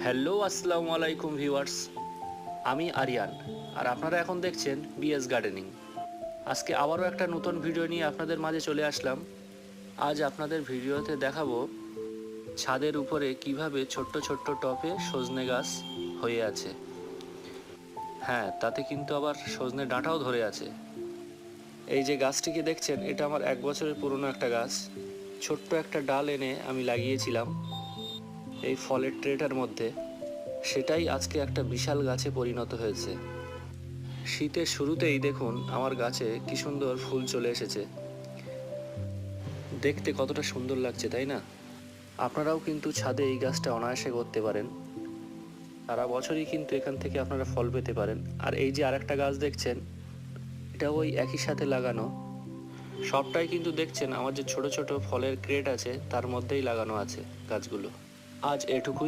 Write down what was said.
Hello আসসালামু আলাইকুম viewers, আমি আরিয়ান আর আপনারা এখন দেখছেন বিএস গার্ডেনিং। আজকে আবারও একটা নতুন ভিডিও নিয়ে আপনাদের মাঝে চলে আসলাম। আজ আপনাদের ভিডিওতে দেখাবো ছাদের উপরে কিভাবে ছোট্ট ছোট্ট টবে সজনে গাছ হয়ে আছে। হ্যাঁ, তাতে কিন্তু আবার সজনে ডাঁটাও ধরে আছে। এই যে গাছটিকে দেখছেন, এটা আমার 1 বছরের পুরনো একটা গাছ। ছোট্ট একটা ডাল এনে আমি লাগিয়েছিলাম এই ফলের ট্রেটার মধ্যে, সেটাই আজকে একটা বিশাল গাছে পরিণত হয়েছে। শীতের শুরুতেই দেখুন আমার গাছে কি সুন্দর ফুল চলে এসেছে, দেখতে কতটা সুন্দর লাগছে তাই না? আপনারাও কিন্তু ছাদে এই গাছটা অনায়াসে করতে পারেন, সারা বছরই কিন্তু এখান থেকে আপনারা ফল পেতে পারেন। আর এই যে আরেকটা গাছ দেখছেন, এটাও ওই একই সাথে লাগানো। সবটাই কিন্তু দেখছেন আমার যে ছোট ছোট ফলের ক্রেট আছে তার মধ্যেই লাগানো আছে গাছগুলো। আজ এটুকুই।